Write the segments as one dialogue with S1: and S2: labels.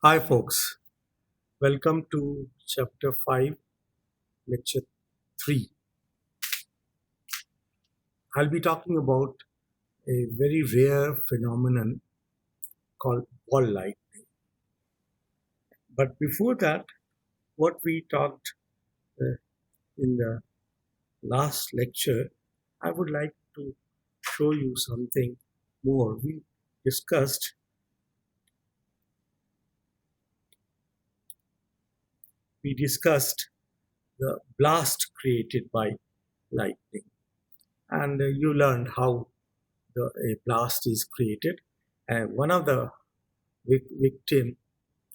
S1: Hi, folks. Welcome to Chapter 5, Lecture 3. I'll be talking about a very rare phenomenon called ball lightning. But before that, what we talked uh, in the last lecture, I would like to show you something more. Discussed we discussed the blast created by lightning, and you learned how a blast is created. And one of the victim,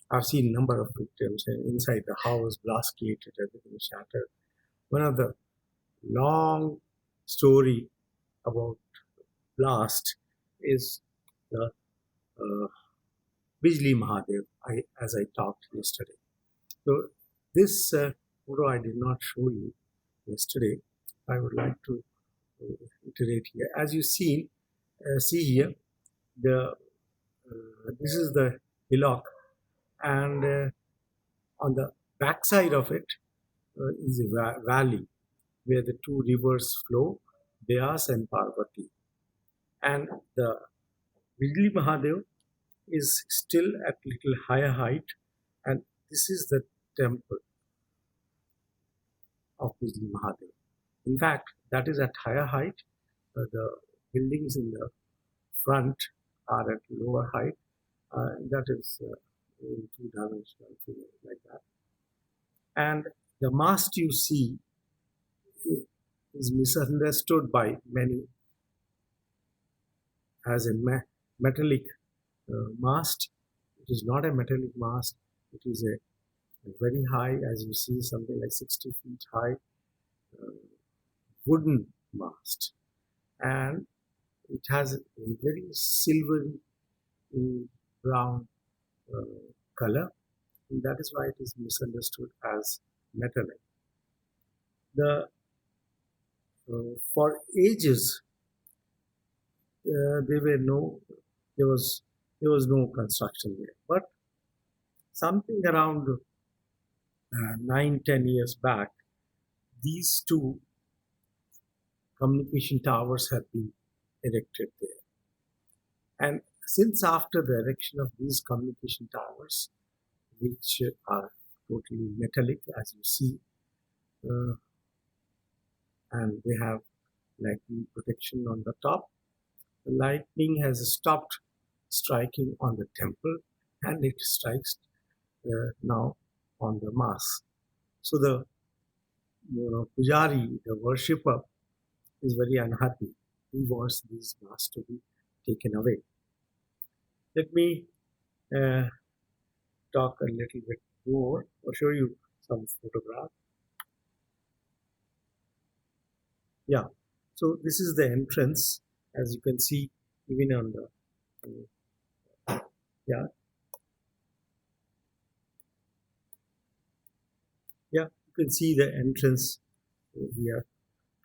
S1: I've seen number of victims inside the house, blast created, everything shattered. One of the long story about blast is the uh, Bijli Mahadev, as I talked yesterday. So this photo I did not show you yesterday. I would like to iterate here. As you see here, this is the hillock, and on the backside of it is a valley where the two rivers flow, Beas and Parvati. And the Bijli Mahadev is still at little higher height, and this is the temple of Bijli Mahadev. In fact, that is at higher height. The buildings in the front are at lower height. That is in two-dimensional figure like that. And the mast you see is misunderstood by many as a metallic mast. It is not a metallic mast. It is a very high, as you see, something like 60 feet high wooden mast. And it has a very silvery brown color. And that is why it is misunderstood as metallic. For ages, there was no construction there. But something around 9-10 years back, these two communication towers have been erected there. And since after the erection of these communication towers, which are totally metallic, as you see, and they have lightning protection on the top, the lightning has stopped striking on the temple, and it strikes now on the mass. So the pujari, the worshipper, is very unhappy. He wants these masks to be taken away. Let me talk a little bit more or show you some photograph. Yeah, so this is the entrance, as you can see, even on the yeah, you can see the entrance here.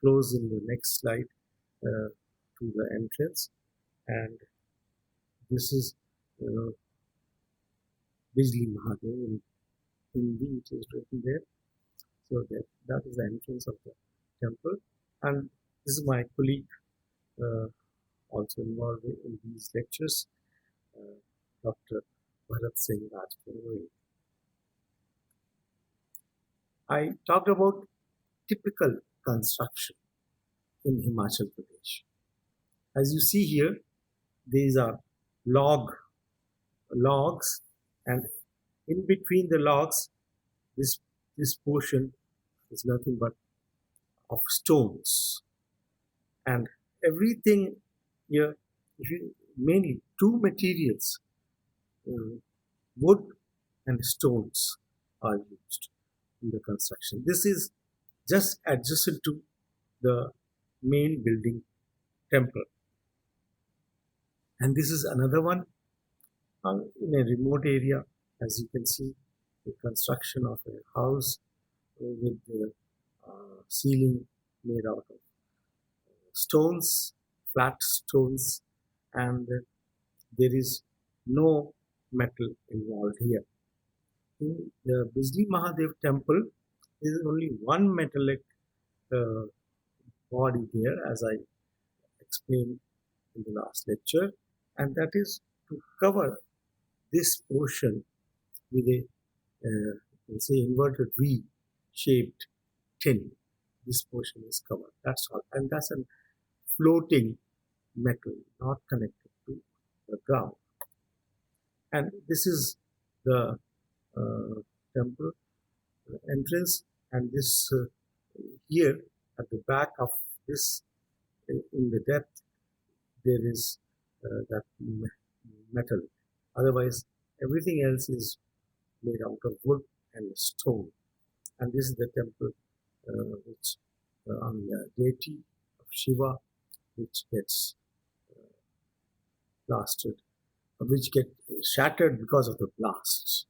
S1: Close in the next slide to the entrance, and this is Bijli Mahadev. In Hindi, it is written there. So that is the entrance of the temple, and this is my colleague, also involved in these lectures, Dr. Bharat Singh Rajpurohit. I talked about typical construction in Himachal Pradesh. As you see here, these are logs, and in between the logs, this portion is nothing but of stones, and everything here, mainly two materials, wood and stones, are used in the construction. This is just adjacent to the main building temple, and this is another one in a remote area. As you can see, the construction of a house with the ceiling made out of stones, flat stones, and there is no metal involved here. In the Bijli Mahadev temple, there is only one metallic uh, body there, as I explained in the last lecture, and that is to cover this portion with a, say, inverted V shaped tin. This portion is covered. That's all. And that's a floating metal, not connected to the ground. And this is the temple entrance. And this here at the back of this, in the depth, there is that metal. Otherwise, everything else is made out of wood and stone. And this is the temple which on the deity of Shiva, which gets blasted, which get shattered because of the blasts.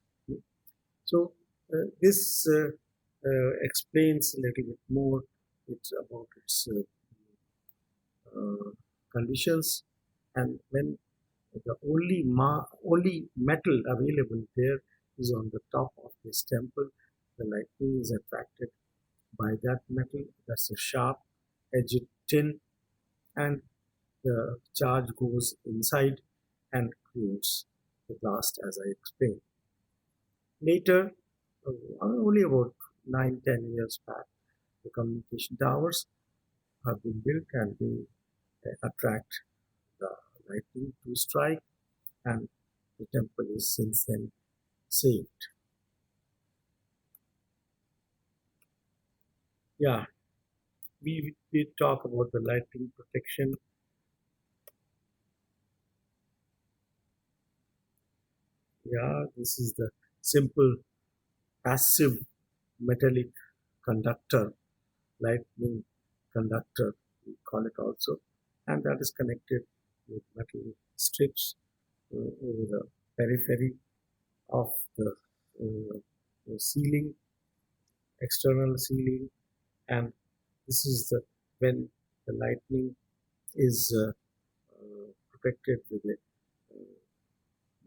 S1: So this explains a little bit more about its conditions, and when the only metal available there is on the top of this temple, the lightning is attracted by that metal. That's a sharp edged tin, and the charge goes inside and creates the blast, as I explained. Later, only about 9-10 years back, the communication towers have been built, and they attract the lightning to strike, and the temple is since then saved. Yeah, we did talk about the lightning protection. Yeah, this is the simple passive metallic conductor, lightning conductor, we call it also, and that is connected with metal strips over the periphery of the ceiling, external ceiling, and this is the when the lightning is protected with a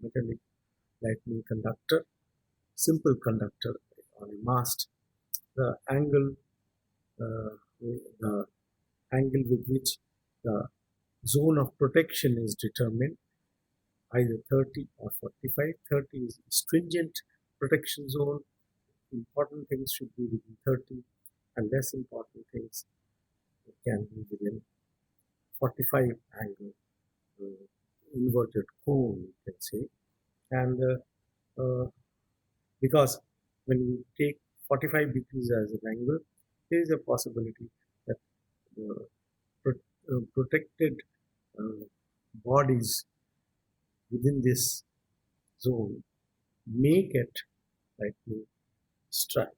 S1: metallic lightning conductor, simple conductor on a mast. The angle, the angle with which the zone of protection is determined, either 30 or 45. 30 is stringent protection zone. Important things should be within 30, and less important things can be within 45 angle, inverted cone, you can say. And because when you take 45 degrees as an angle, there is a possibility that protected bodies within this zone may get lightning struck,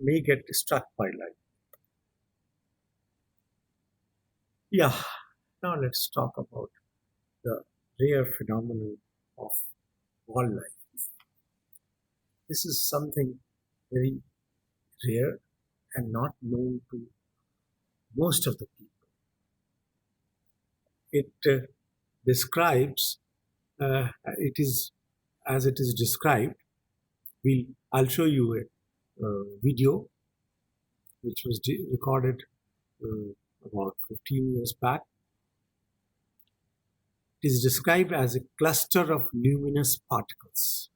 S1: may get struck by light. Yeah, now let's talk about the rare phenomenon of wall light. This is something very rare and not known to most of the people. It describes, it is as it is described. I'll show you a video which was recorded about 15 years back. It is described as a cluster of luminous particles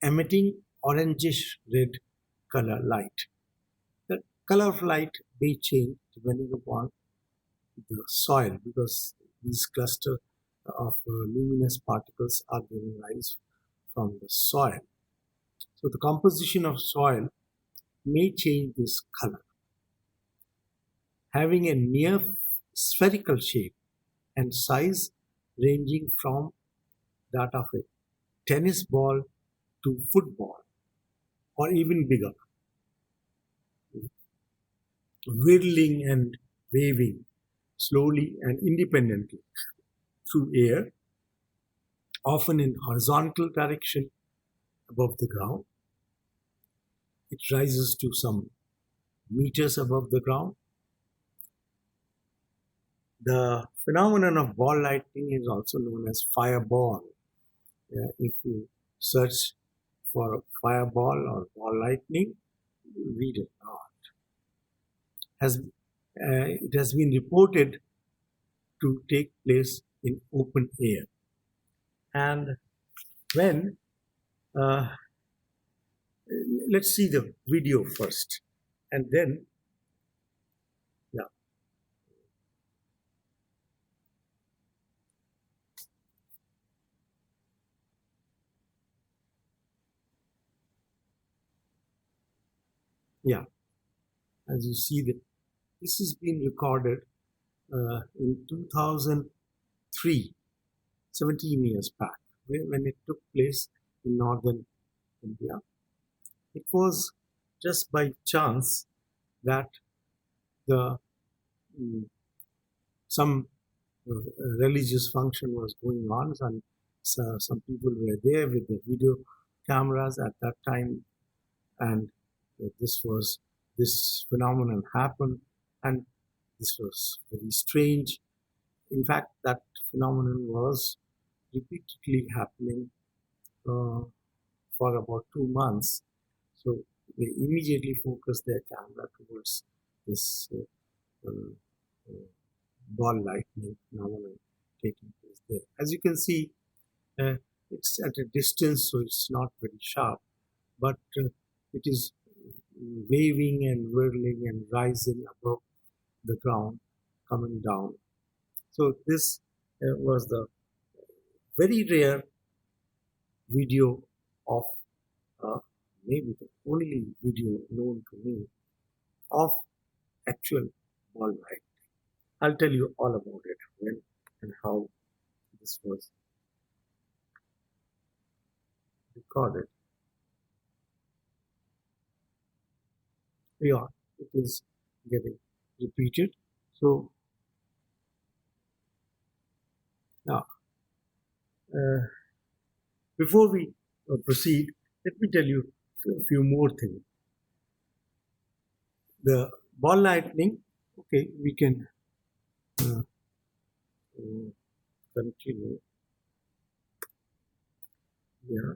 S1: emitting orangish red color light. The color of light may change depending upon the soil, because these cluster of luminous particles are given rise from the soil. So the composition of soil may change this color. Having a near spherical shape and size ranging from that of a tennis ball to football, or even bigger, whirling and waving slowly and independently through air, often in horizontal direction above the ground. It rises to some meters above the ground. The phenomenon of ball lightning is also known as fireball. If you search for a fireball or ball lightning, we did not. It has been reported to take place in open air. And when, uh, let's see the video first, and then, yeah, yeah, as you see that this has been recorded in 2003, 17 years back, when it took place in northern India. It was just by chance that the some religious function was going on, and so some people were there with the video cameras at that time, and this phenomenon happened, and this was very strange. In fact, that phenomenon was repeatedly happening for about 2 months. So they immediately focused their camera towards this uh, ball lightning phenomenon taking place there. As you can see, uh, it's at a distance, so it's not very sharp, but it is waving and whirling and rising above the ground, coming down. So this was the very rare video of uh, maybe the only video known to me of actual ball lightning. I'll tell you all about it, when and how this was recorded. Yeah, it is getting repeated. So now, uh, before we proceed, let me tell you a few more things. The ball lightning, okay, we can uh, continue. Yeah.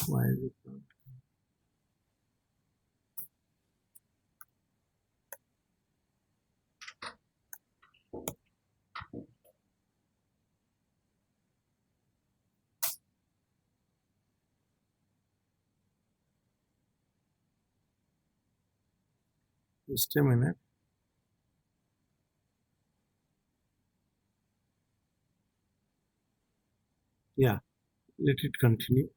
S1: Why is it not? Just a minute. Yeah, let it continue,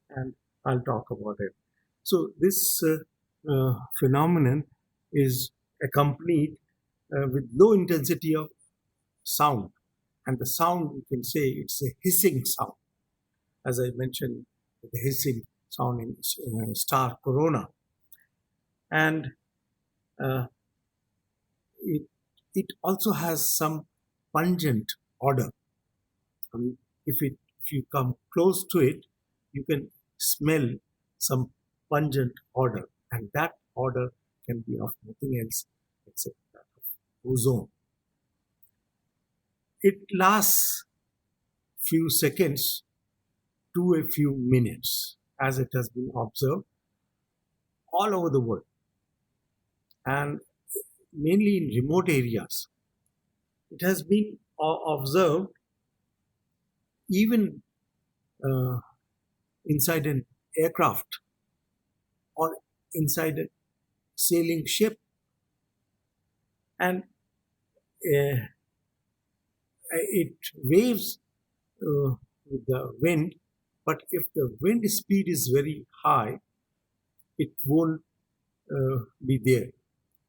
S1: and I'll talk about it. So this phenomenon is accompanied with low intensity of sound, and the sound, we can say it's a hissing sound, as I mentioned, the hissing sound in star corona, and uh, it it also has some pungent odor. I mean, if you come close to it, you can smell some pungent odor, and that odor can be of nothing else except that of ozone. It lasts few seconds to a few minutes, as it has been observed all over the world, and mainly in remote areas. It has been observed even uh, inside an aircraft or inside a sailing ship, and uh, it waves with the wind. But if the wind speed is very high, it won't be there.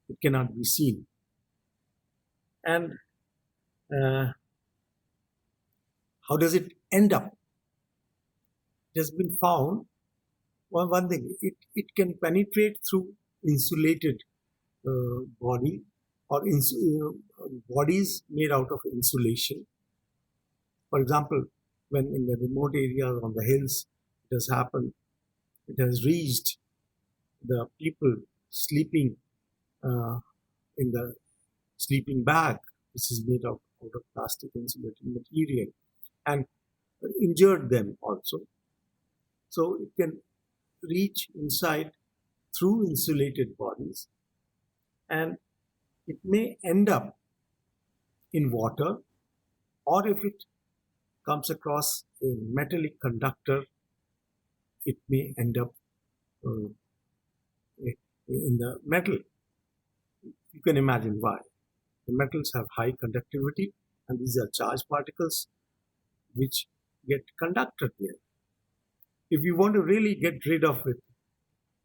S1: It cannot be seen. And uh, how does it end up? It has been found one thing, it can penetrate through insulated body or bodies made out of insulation. For example, when in the remote areas on the hills, it has happened, it has reached the people sleeping uh, in the sleeping bag, which is made out of plastic insulating material, and injured them also. So it can reach inside through insulated bodies, and it may end up in water, or if it comes across a metallic conductor, it may end up uh, in the metal. You can imagine why. The metals have high conductivity, and these are charged particles which get conducted there. If you want to really get rid of it,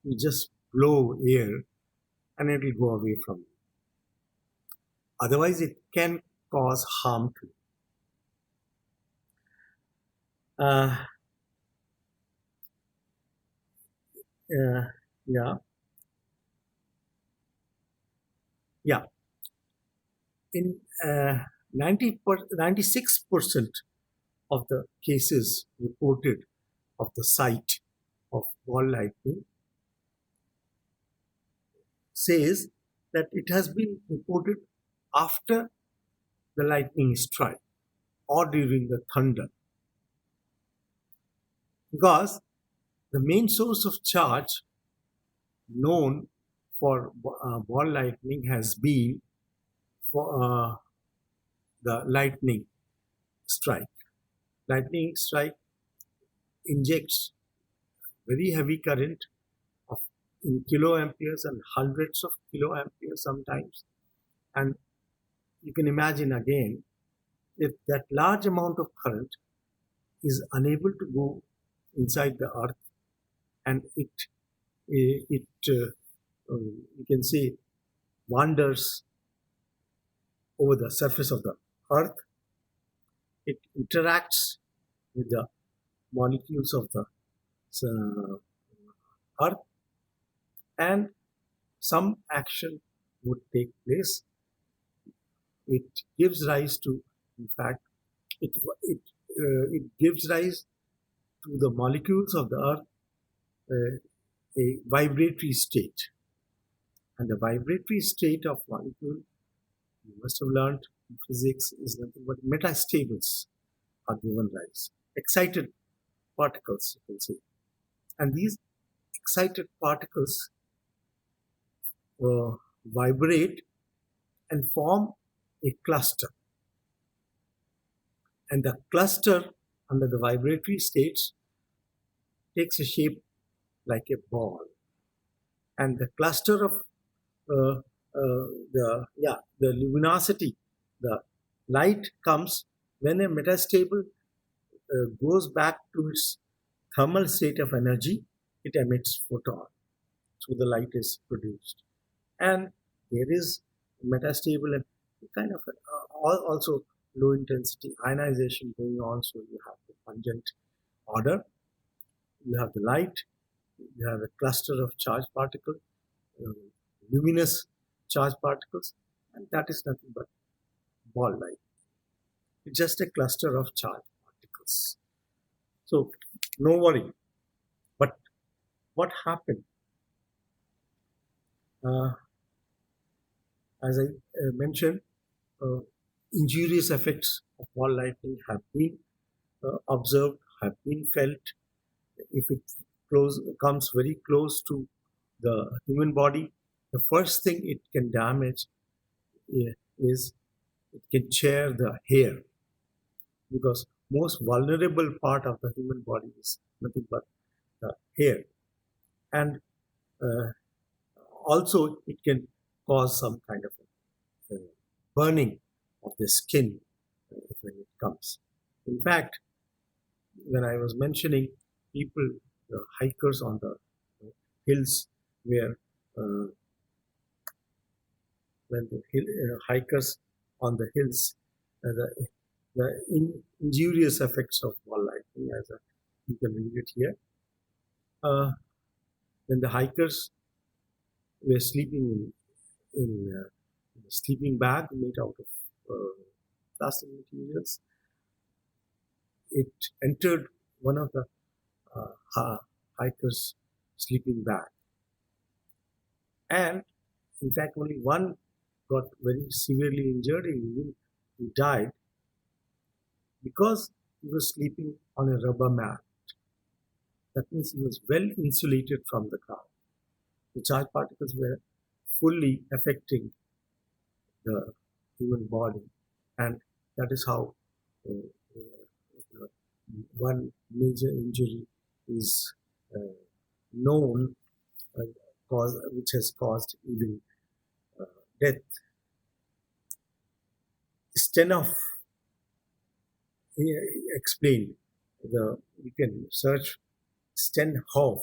S1: you just blow air and it will go away from you. Otherwise, it can cause harm to you. Uh, yeah, yeah. In 96% of the cases reported of the site of ball lightning says that it has been reported after the lightning strike or during the thunder, because the main source of charge known for ball lightning has been for the lightning strike. Lightning strike injects very heavy current of in kiloamperes and hundreds of kiloamperes sometimes, and you can imagine again, if that large amount of current is unable to go inside the earth, and you can say wanders over the surface of the earth, it interacts with the molecules of the earth, and some action would take place. It gives rise to, in fact, it gives rise to the molecules of the earth a vibratory state. And the vibratory state of molecule, you must have learned in physics, is nothing but metastables are given rise. Excited particles, you can say. And these excited particles vibrate and form a cluster. And the cluster under the vibratory states takes a shape like a ball. And the cluster of the luminosity, the light comes when a metastable goes back to its thermal state of energy, it emits photon. So the light is produced. And there is metastable and kind of also low intensity ionization going on. So you have the pungent order, you have the light, you have a cluster of charged particles, luminous charged particles, and that is nothing but ball light. It's just a cluster of charged particles. So no worry. But what happened? As I mentioned, injurious effects of ball lightning have been observed, have been felt. If it comes very close to the human body, the first thing it can damage is it can tear the hair, because most vulnerable part of the human body is nothing but the hair. And also it can cause some kind of burning of the skin when it comes. In fact, when I was mentioning people, hikers on the hills, where when the hikers on the hills, the injurious effects of ball lightning, as you can read it here, when the hikers were sleeping in a sleeping bag made out of plastic materials, it entered one of the hikers' sleeping bag, And in fact, only one got very severely injured. He died because he was sleeping on a rubber mat. That means he was well insulated from the ground. The charged particles were fully affecting the human body, and that is how uh, uh, one major injury is uh, known, uh, which has caused even uh, death. Stenoff explained you can search Stenhoff.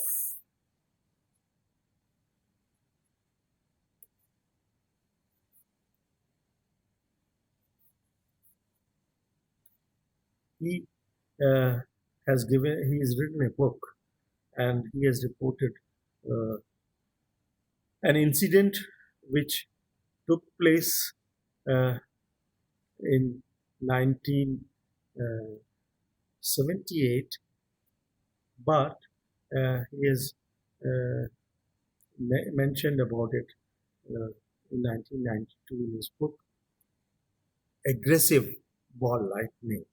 S1: He uh, he has written a book, and he has reported uh, an incident which took place uh, in 1978, but he has uh, mentioned about it uh, in 1992 in his book, Aggressive Ball Lightning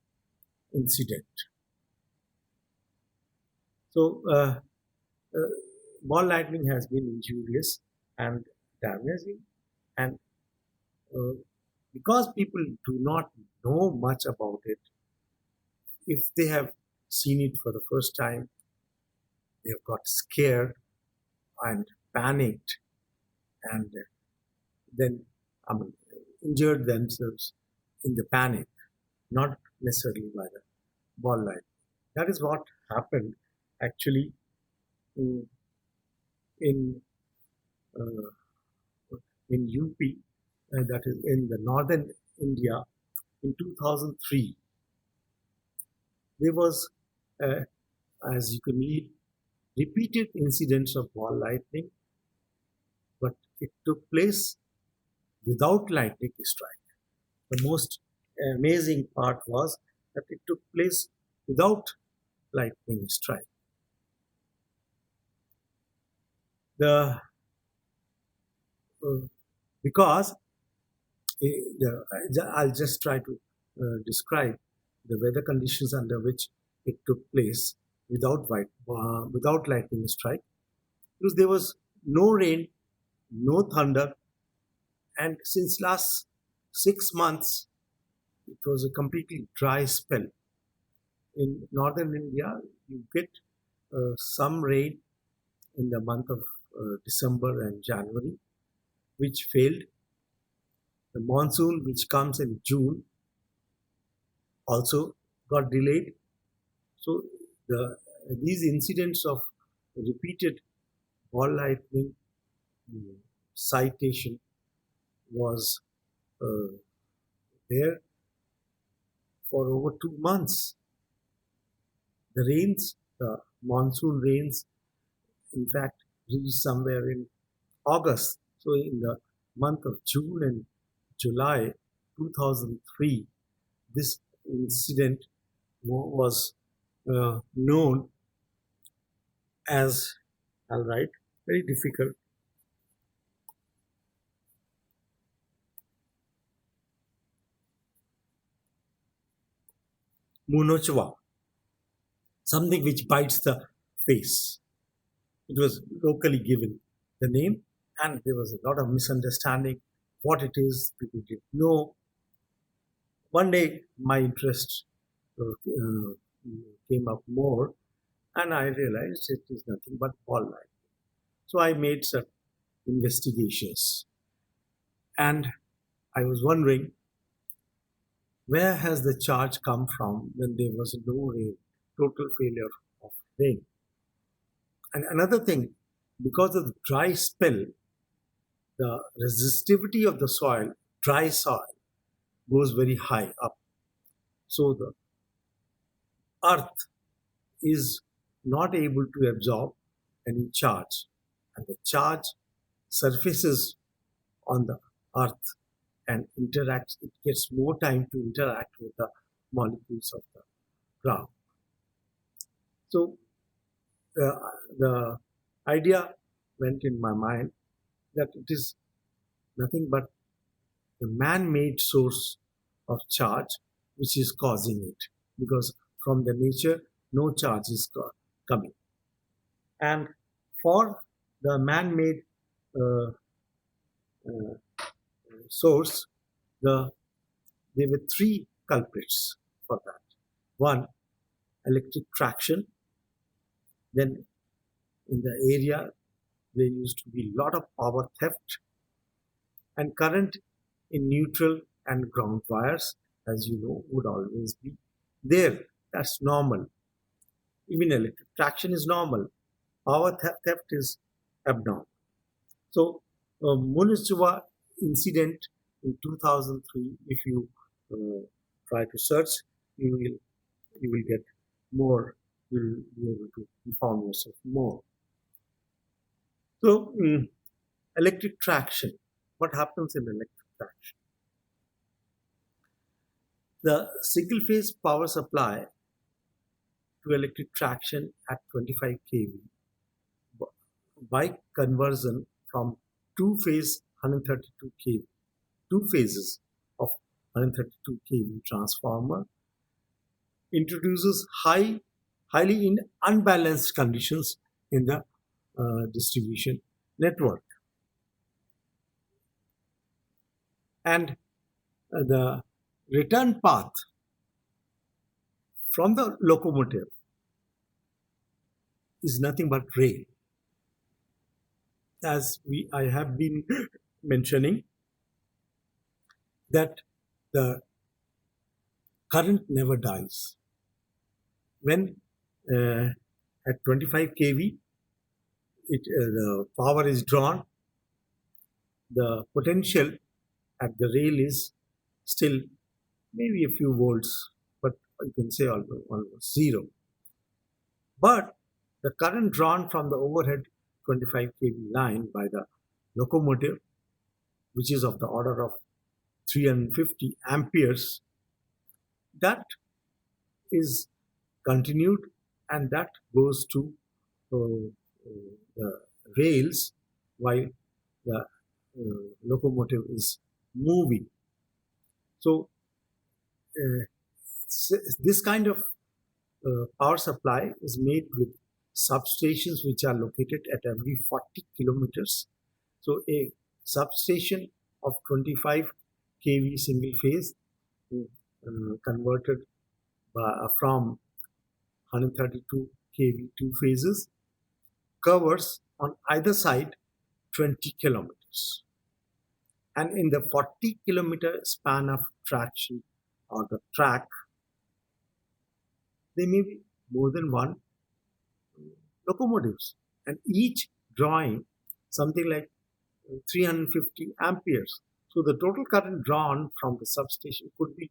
S1: Incident. So, uh, ball lightning has been injurious and damaging, and uh, because people do not know much about it, if they have seen it for the first time, they have got scared and panicked, and then I mean, injured themselves in the panic, not necessarily by the ball lightning. That is what happened actually in in, uh, in UP, that is in the northern India, in 2003. There was, uh, as you can read, repeated incidents of ball lightning, but it took place without lightning strike. The most amazing part was that it took place without lightning strike. The because I'll just try to describe the weather conditions under which it took place without lightning strike, because there was no rain, no thunder, and since last 6 months it was a completely dry spell. In northern India, you get some rain in the month of December and January, which failed. The monsoon, which comes in June, also got delayed. So these incidents of repeated ball lightning citation was uh, there for over 2 months. The rains, the monsoon rains, in fact, reached somewhere in August. So in the month of June and July 2003, this incident was known as, I'll write, very difficult, Munochwa, something which bites the face. It was locally given the name, and there was a lot of misunderstanding what it is. People didn't know. One day, my interest came up more, and I realized it is nothing but ball lightning. So I made some investigations, and I was wondering, where has the charge come from when there was no rain, total failure of rain? And another thing, because of the dry spell, the resistivity of the soil, dry soil, goes very high up. So the earth is not able to absorb any charge, and the charge surfaces on the earth and interacts. It gets more time to interact with the molecules of the ground. So the idea went in my mind that it is nothing but the man-made source of charge which is causing it, because from the nature no charge is coming. And for the man-made uh, uh, source, there were three culprits for that. One, electric traction. Then in the area there used to be a lot of power theft, and current in neutral and ground wires, as you know, would always be there. That's normal. Even electric traction is normal. Power theft is abnormal. So, Munichwa incident in 2003, if you try to search, you will get more. You'll be able to inform yourself more. So, electric traction. What happens in electric traction? The single phase power supply to electric traction at 25 kV by conversion from two-phase 132 kV, two phases of 132 kV transformer introduces highly unbalanced conditions in the distribution network. And the return path from the locomotive is nothing but rail. As I have been mentioning, that the current never dies. When at 25 kV, the power is drawn, the potential at the rail is still maybe a few volts, but you can say almost zero. But the current drawn from the overhead 25 kV line by the locomotive, which is of the order of 350 amperes, that is continued, and that goes to the rails while the locomotive is moving. So this kind of power supply is made with substations which are located at every 40 kilometers. So a substation of 25 kV single phase converted from 132 kV two phases covers on either side 20 kilometers. And in the 40 kilometer span of traction or the track, there may be more than one locomotives, and each drawing something like 350 amperes. So the total current drawn from the substation could be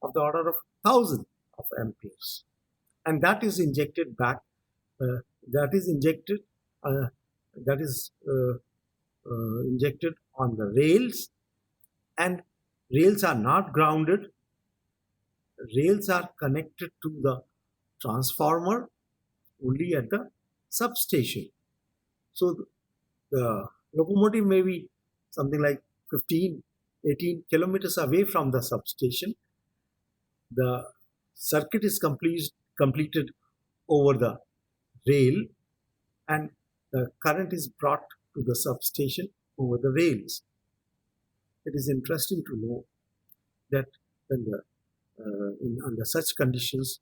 S1: of the order of 1000 of amperes, and that is injected back. That is injected on the rails, and rails are not grounded. Rails are connected to the transformer only at the substation. So the locomotive may be something like 15-18 kilometers away from the substation. The circuit is completed over the rail, and the current is brought to the substation over the rails. It is interesting to know that when under such conditions,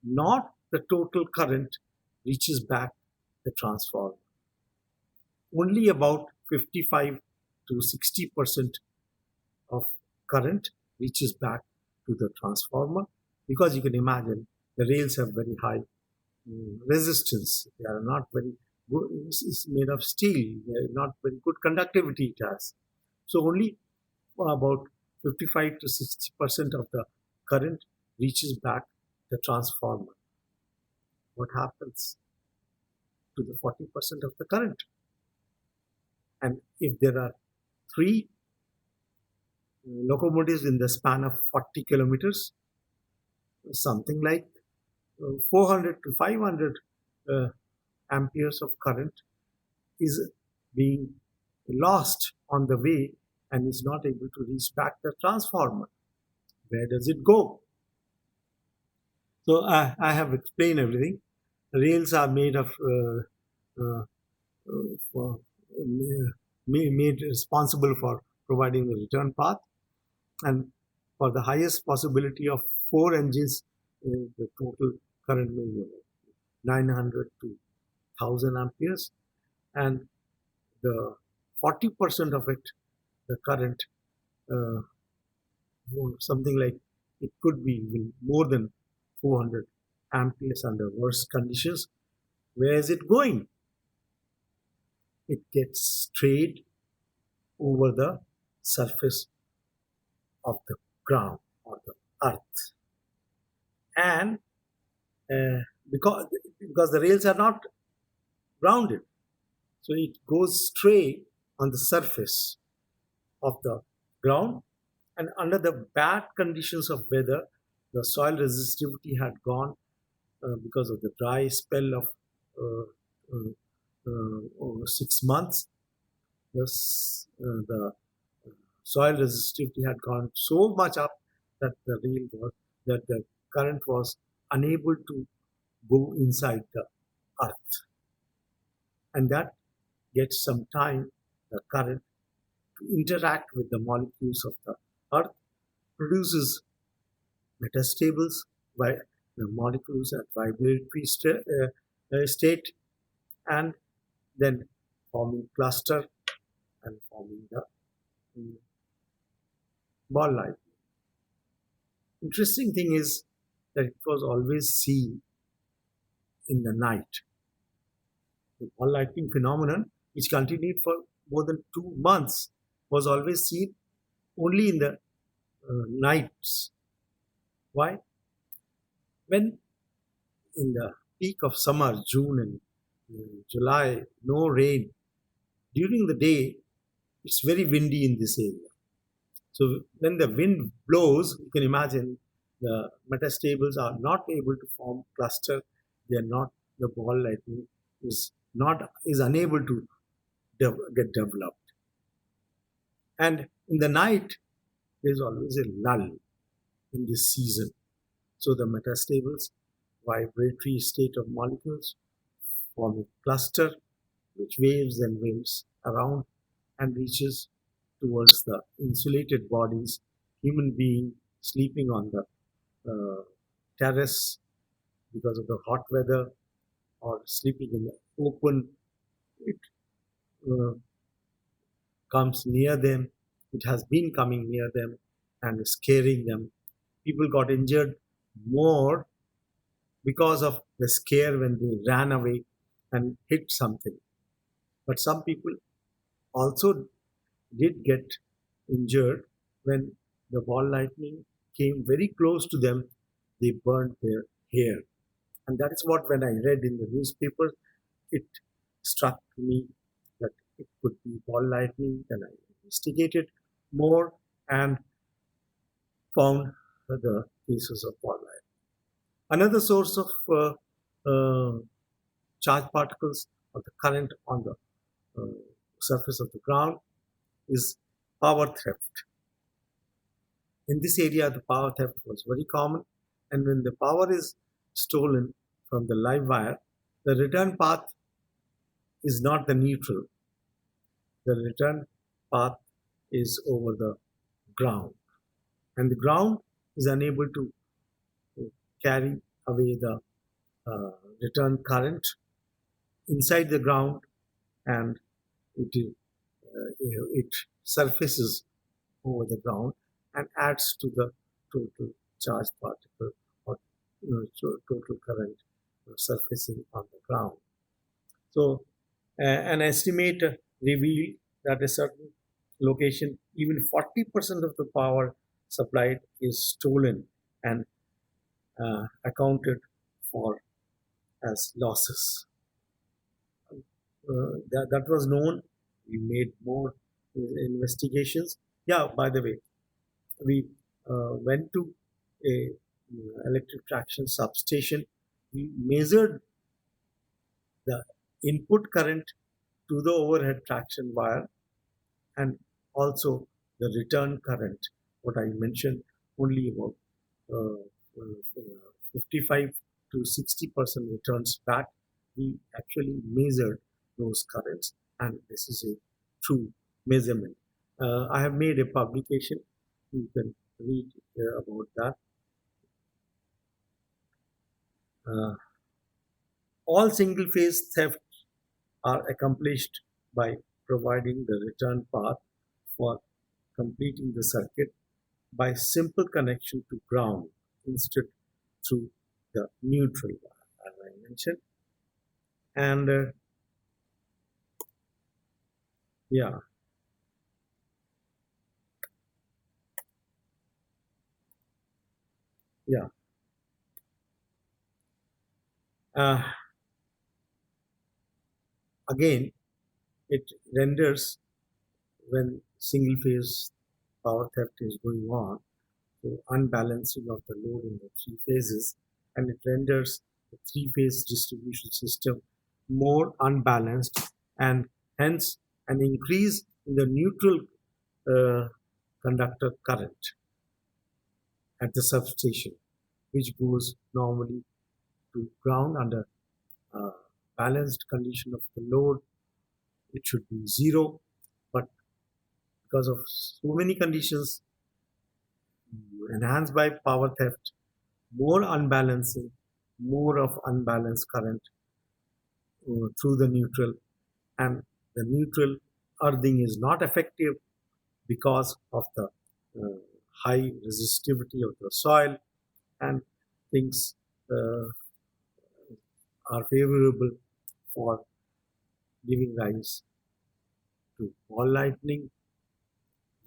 S1: not the total current reaches back the transformer. Only about 55 to 60% of current reaches back to the transformer, because you can imagine the rails have very high resistance. They are not very good. It's made of steel. They are not very good conductivity it has. So only about 55 to 60% of the current reaches back the transformer. What happens to the 40% of the current? And if there are three locomotives in the span of 40 kilometers, something like 400 to 500 amperes of current is being lost on the way and is not able to reach back the transformer. Where does it go? So I have explained everything. Rails are made of uh, for, made responsible for providing the return path, and for the highest possibility of 4 engines, the total current may be 900 to 1000 amperes, and the 40% of it, the current, uh, something like it could be even more than 400 amperes under worst conditions. Where is it going? It gets strayed over the surface of the ground or the earth, and uh, because because the rails are not grounded, so it goes straight on the surface of the ground, and under the bad conditions of weather, the soil resistivity had gone because of the dry spell of over 6 months. The soil resistivity had gone so much up that that the current was unable to go inside the earth, and that gets some time the current to interact with the molecules of the earth, produces metastables by the molecules at vibratory state, and then forming cluster and forming the mm, ball light. Interesting thing is that it was always seen in the night. The ball lightning phenomenon, which continued for more than 2 months, was always seen only in the nights. Why? When in the peak of summer, June and July, no rain, during the day, it's very windy in this area. So when the wind blows, you can imagine the metastables are not able to form cluster. They are not, the ball lightning is unable to get developed. And in the night, there's always a lull in this season. So the metastables, vibratory state of molecules, form a cluster which waves and waves around and reaches towards the insulated bodies, human being sleeping on the terrace because of the hot weather, or sleeping in the open. It uh, comes near them. It has been coming near them and scaring them. People got injured more because of the scare when they ran away and hit something. But some people also did get injured when the ball lightning came very close to them. They burned their hair. And that is what, when I read in the newspaper, it struck me that it could be ball lightning. Then I investigated more and found the cases of ball lightning. Another source of charged particles or the current on the surface of the ground is power theft. In this area, the power theft was very common, and when the power is stolen from the live wire, the return path is not the neutral. The return path is over the ground, and the ground is unable to carry away the return current inside the ground, and it surfaces over the ground and adds to the total charge particle, or total current surfacing on the ground. So an estimate revealed that a certain location, even 40% of the power supplied is stolen and accounted for as losses. That was known. We made more investigations. Yeah, by the way, we went to a electric traction substation. We measured the input current to the overhead traction wire and also the return current. What I mentioned, only about 55 to 60% returns back. We actually measured those currents, and this is a true measurement. I have made a publication. You can read about that. Uh, all single phase theft are accomplished by providing the return path for completing the circuit by simple connection to ground instead through the neutral wire, as I mentioned. And yeah, yeah. Uh, Again, it renders when single phase power theft is going on, so unbalancing of the load in the three phases, and it renders the three phase distribution system more unbalanced, and hence an increase in the neutral uh, conductor current at the substation, which goes normally to ground under uh, balanced condition of the load. It should be zero, but because of so many conditions enhanced by power theft, more unbalancing, more of unbalanced current through the neutral, and the neutral earthing is not effective because of the uh, high resistivity of the soil, and things uh, are favorable for giving rise to ball lightning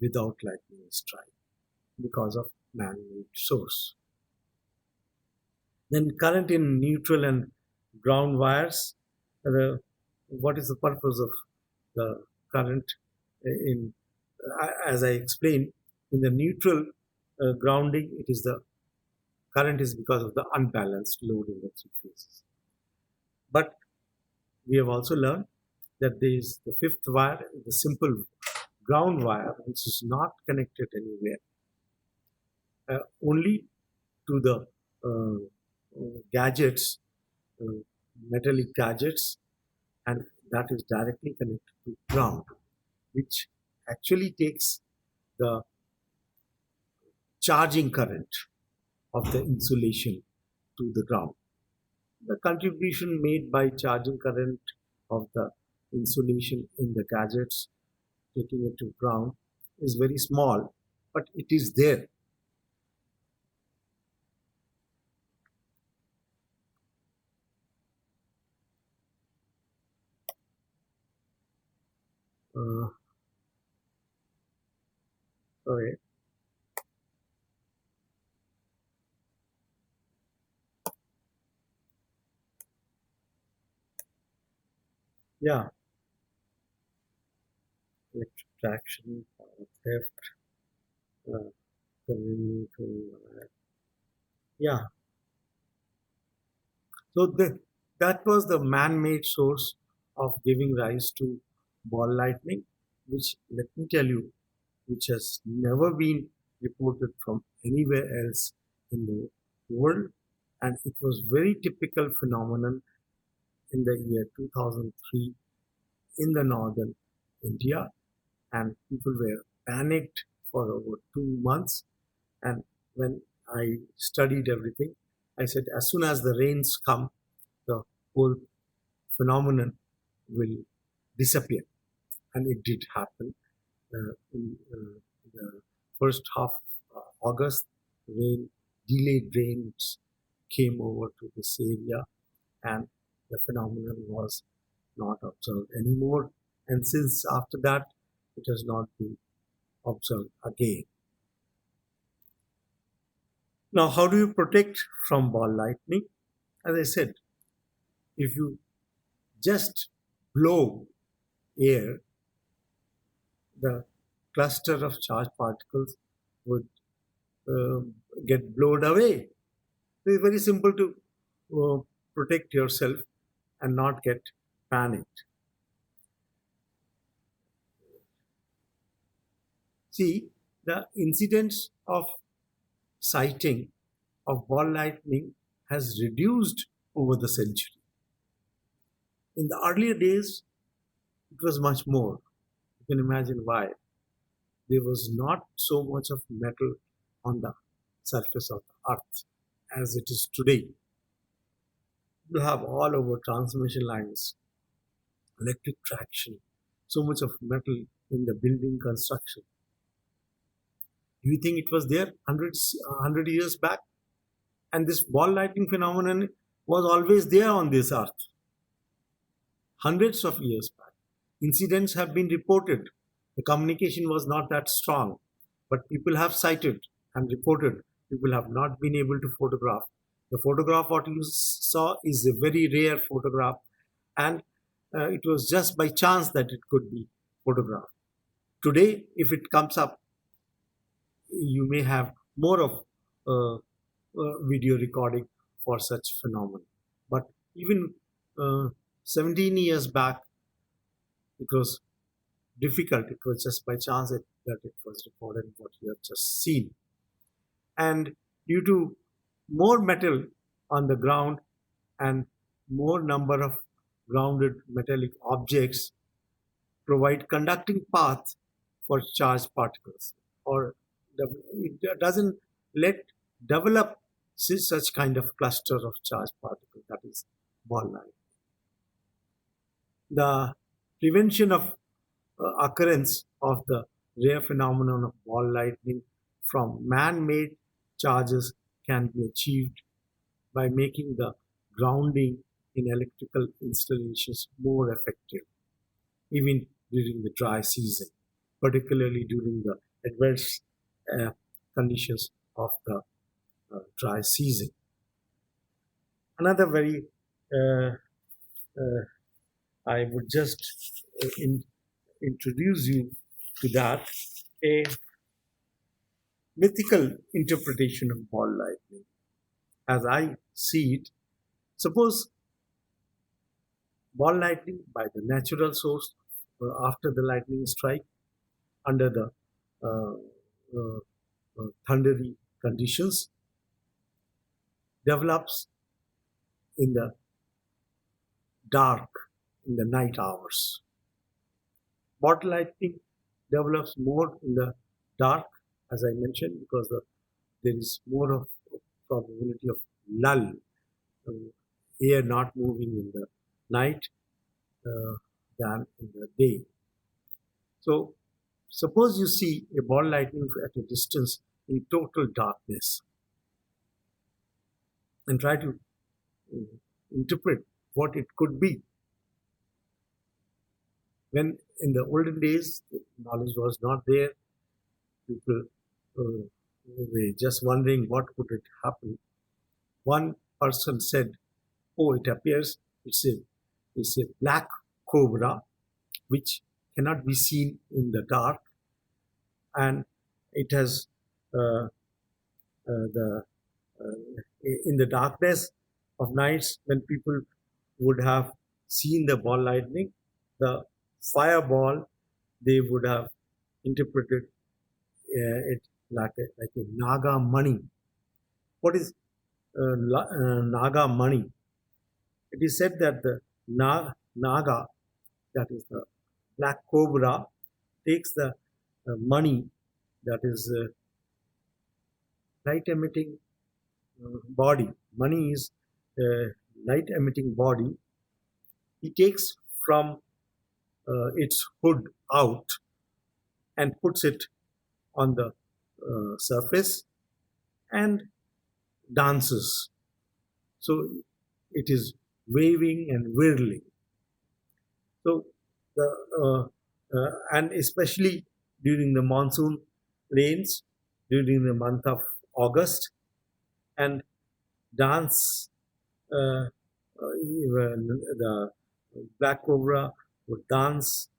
S1: without lightning strike because of man-made source. Then current in neutral and ground wires. What is the purpose of the current in, as I explained, in the neutral grounding, it is the current is because of the unbalanced load in the three phases. But we have also learned that there is the fifth wire, the simple ground wire, which is not connected anywhere, only to the gadgets, uh, metallic gadgets, and that is directly connected to ground, which actually takes the charging current of the insulation to the ground. The contribution made by charging current of the insulation in the gadgets, taking it to ground, is very small, but it is there. Uh, Sorry. Yeah, electric traction, power theft, yeah. So that was the man-made source of giving rise to ball lightning, which, let me tell you, which has never been reported from anywhere else in the world, and it was very typical phenomenon in the year 2003 in the northern India, and people were panicked for over 2 months. And when I studied everything, I said, as soon as the rains come, the whole phenomenon will disappear. And it did happen. In the first half of August, rain, delayed rains came over to this area, and the phenomenon was not observed anymore. And since after that, it has not been observed again. Now, how do you protect from ball lightning? As I said, if you just blow air, the cluster of charged particles would uh, get blown away. It's very simple to uh, protect yourself and not get panicked. See, the incidence of sighting of ball lightning has reduced over the century. In the earlier days, it was much more. You can imagine why. There was not so much of metal on the surface of the earth as it is today. You have all over transmission lines, electric traction, so much of metal in the building construction. Do you think it was there hundred years back? And this ball lightning phenomenon was always there on this earth, hundreds of years back. Incidents have been reported. The communication was not that strong, but people have cited and reported. People have not been able to photograph. The photograph what you saw is a very rare photograph, and it was just by chance that it could be photographed. Today, if it comes up, you may have more of video recording for such phenomenon. But even 17 years back, it was difficult. It was just by chance that it was recorded what you have just seen. And due to more metal on the ground and more number of grounded metallic objects provide conducting path for charged particles, or it doesn't let develop such kind of cluster of charged particles, that is ball lightning. The prevention of occurrence of the rare phenomenon of ball lightning from man-made charges can be achieved by making the grounding in electrical installations more effective, even during the dry season, particularly during the adverse conditions of the dry season. Another very, I would just introduce you to that, a mythical interpretation of ball lightning. As I see it, suppose ball lightning by the natural source after the lightning strike under the uh, uh, thundery conditions develops in the dark, in the night hours. Ball lightning develops more in the dark, as I mentioned, because there is more of probability of lull, air not moving in the night than in the day. So, suppose you see a ball lightning at a distance in total darkness and try to interpret what it could be. When in the olden days, the knowledge was not there, people were just wondering what could it happen. One person said, "Oh, it appears it's a black cobra, which cannot be seen in the dark, and it has the in the darkness of nights when people would have seen the ball lightning, the fireball, they would have interpreted it like a naga money." What is naga money? It is said that the naga, that is the black cobra, takes the money, that is light emitting body. Money is light emitting body. He takes from its hood out and puts it on the surface and dances. So it is waving and whirling. So and especially during the monsoon rains, during the month of August, and dance. The black cobra would dance,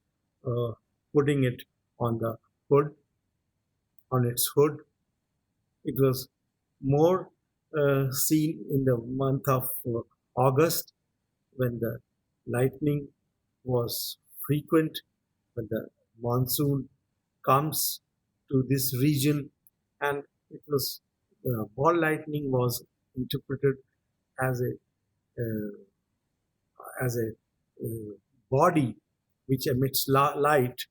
S1: putting it on the hood, on its hood. It was more seen in the month of August, when the lightning was frequent, when the monsoon comes to this region, and it was ball lightning was interpreted as a body which emits light,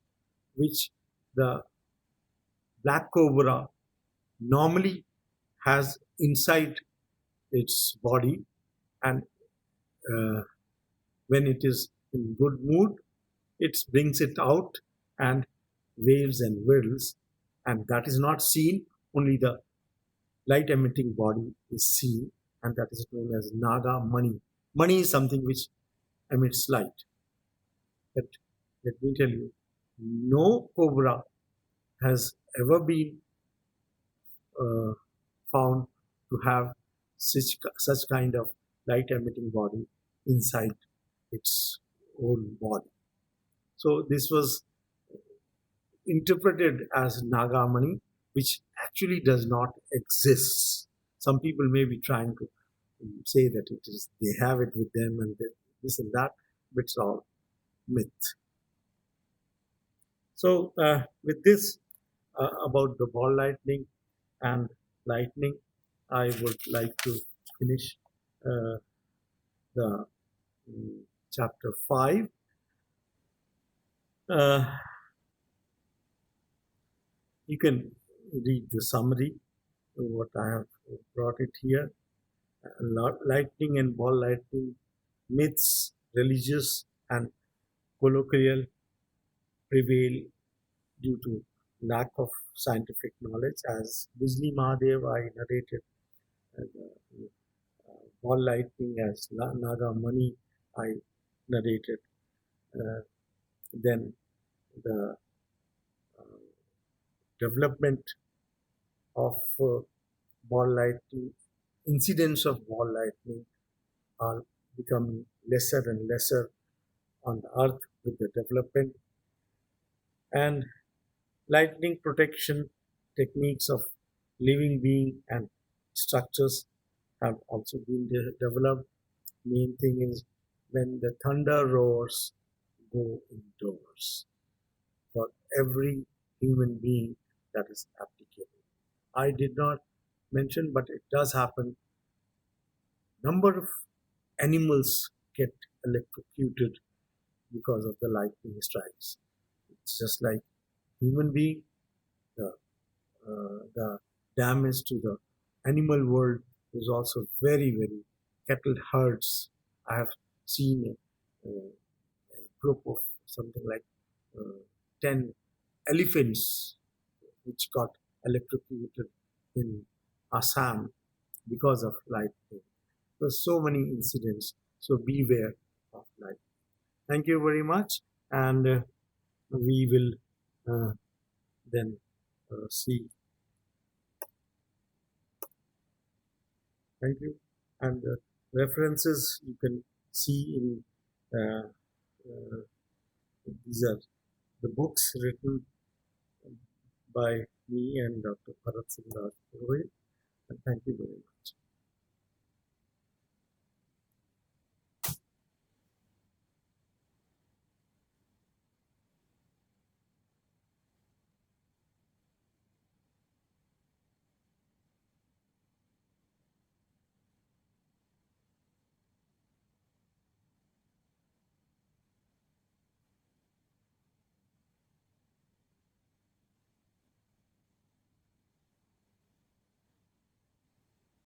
S1: which the black cobra normally has inside its body, and uh, when it is in good mood, it brings it out and waves and whirls, and that is not seen. Only the light emitting body is seen, and that is known as Naga Mani. Mani is something which emits light. But let me tell you, no cobra has ever been uh, found to have such kind of light emitting body inside its own body. So this was interpreted as Nagamani, which actually does not exist. Some people may be trying to say that it is they have it with them and this and that, but it's all myth. So with this about the ball lightning and lightning, I would like to finish uh, the chapter 5. Uh, you can read the summary, what I have brought it here. Lightning and ball lightning, myths, religious and colloquial, prevail due to lack of scientific knowledge. As Bijli Mahadev, I narrated, and ball lightning as Naga Mani, I narrated. Uh, then the uh, development of ball lightning, incidents of ball lightning are becoming lesser and lesser on the earth with the development, and lightning protection techniques of living being and structures have also been developed. Main thing is when the thunder roars, go indoors. For every human being, that is applicable. I did not mention, but it does happen. Number of animals get electrocuted because of the lightning strikes. It's just like human being, the the damage to the animal world is also very, very. Cattle herds. I have seen a group of something like 10 elephants which got electrocuted in Assam because of lightning. There's so many incidents. So beware of lightning. Thank you very much, and we will then see. Thank you. And references you can see in these are the books written by me and Dr. Bharat Singh Rajpurohit. And thank you very much.